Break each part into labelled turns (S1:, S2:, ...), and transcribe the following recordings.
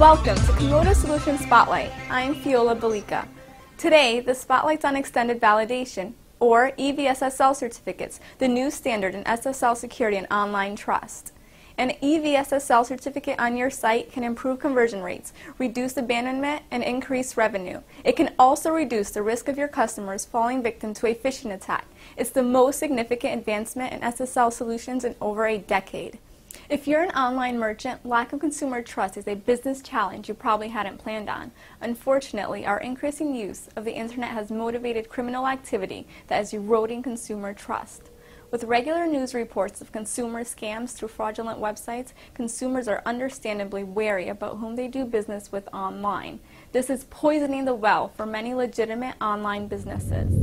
S1: Welcome to Comodo Solution Spotlight. I'm Fiola Belica. Today, the spotlight's on extended validation, or EV SSL certificates, the new standard in SSL security and online trust. An EV SSL certificate on your site can improve conversion rates, reduce abandonment, and increase revenue. It can also reduce the risk of your customers falling victim to a phishing attack. It's the most significant advancement in SSL solutions in over a decade. If you're an online merchant, lack of consumer trust is a business challenge you probably hadn't planned on. Unfortunately, our increasing use of the internet has motivated criminal activity that is eroding consumer trust. With regular news reports of consumer scams through fraudulent websites, consumers are understandably wary about whom they do business with online. This is poisoning the well for many legitimate online businesses.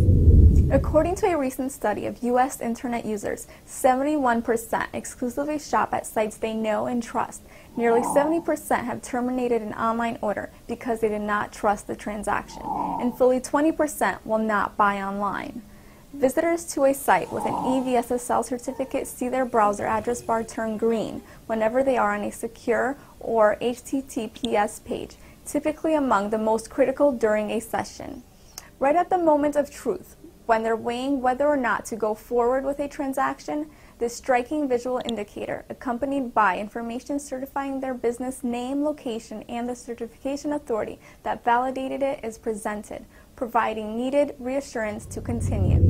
S1: According to a recent study of U.S. internet users, 71% exclusively shop at sites they know and trust. Nearly 70% have terminated an online order because they did not trust the transaction, and fully 20% will not buy online. Visitors to a site with an EV SSL certificate see their browser address bar turn green whenever they are on a secure or HTTPS page, typically among the most critical during a session. Right at the moment of truth, when they're weighing whether or not to go forward with a transaction, this striking visual indicator, accompanied by information certifying their business name, location, and the certification authority that validated it, is presented, providing needed reassurance to continue.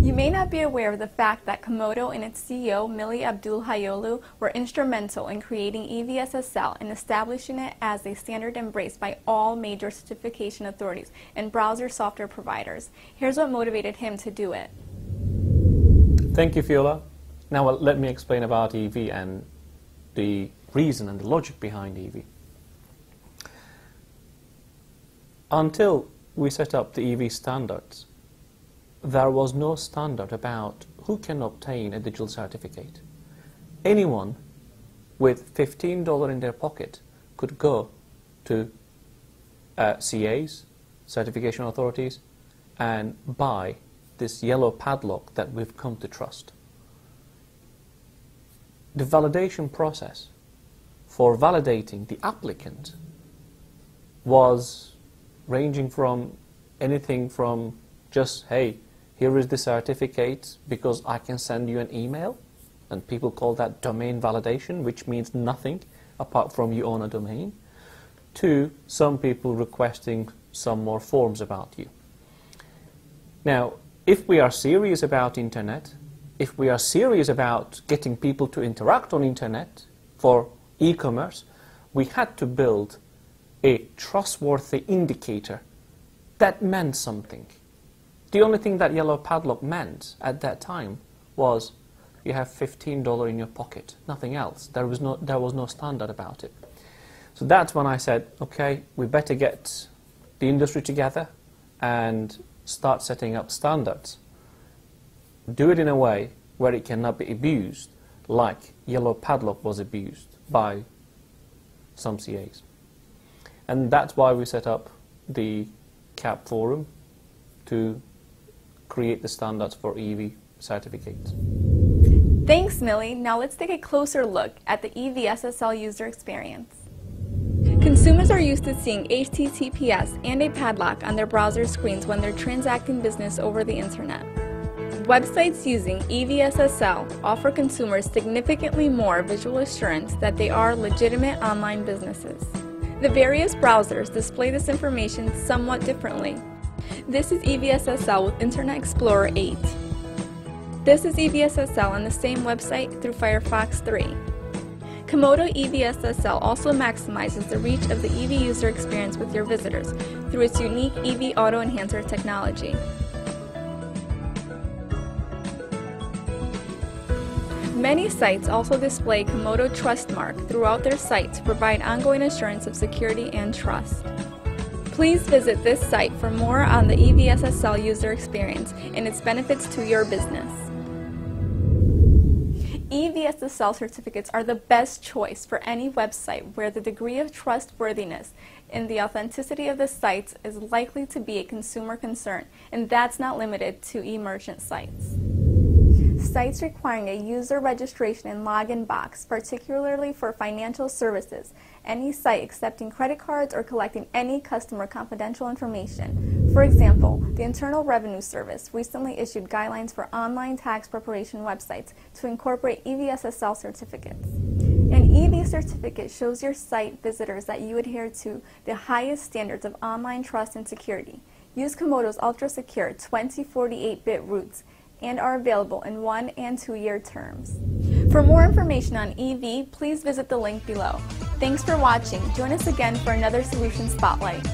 S1: You may not be aware of the fact that Comodo and its CEO, Mili Abdul-Hayolu, were instrumental in creating EV SSL and establishing it as a standard embraced by all major certification authorities and browser software providers. Here's what motivated him to do it.
S2: Thank you, Fiola. Now let me explain about EV and the reason and the logic behind EV. Until we set up the EV standards, there was no standard about who can obtain a digital certificate. Anyone with $15 in their pocket could go to CAs, certification authorities, and buy this yellow padlock that we've come to trust. The validation process for validating the applicant was ranging from anything from just, hey, here is the certificate because I can send you an email, and people call that domain validation, which means nothing apart from you own a domain, to some people requesting some more forms about you. Now, if we are serious about internet, if we are serious about getting people to interact on internet for e-commerce, we had to build a trustworthy indicator that meant something. The only thing that yellow padlock meant at that time was you have $15 in your pocket, nothing else. There was no standard about it. So that's when I said, okay, we better get the industry together and start setting up standards. Do it in a way where it cannot be abused, like yellow padlock was abused by some CAs. And that's why we set up the CAP forum to create the standards for EV certificates.
S1: Thanks, Mili. Now let's take a closer look at the EV SSL user experience. Consumers are used to seeing HTTPS and a padlock on their browser screens when they're transacting business over the internet. Websites using EV SSL offer consumers significantly more visual assurance that they are legitimate online businesses. The various browsers display this information somewhat differently. This is EV SSL with Internet Explorer 8. This is EV SSL on the same website through Firefox 3. Comodo EV SSL also maximizes the reach of the EV user experience with your visitors through its unique EV Auto Enhancer technology. Many sites also display Comodo Trustmark throughout their site to provide ongoing assurance of security and trust. Please visit this site for more on the EV SSL user experience and its benefits to your business. EV SSL certificates are the best choice for any website where the degree of trustworthiness and the authenticity of the sites is likely to be a consumer concern, and that's not limited to e-merchant sites. sites requiring a user registration and login box, particularly for financial services, any site accepting credit cards or collecting any customer confidential information. For example, the Internal Revenue Service recently issued guidelines for online tax preparation websites to incorporate EV SSL certificates. An EV certificate shows your site visitors that you adhere to the highest standards of online trust and security. Use Comodo's ultra-secure 2048-bit roots and are available in 1- and 2-year terms. For more information on EV, please visit the link below. Thanks for watching. Join us again for another Solution Spotlight.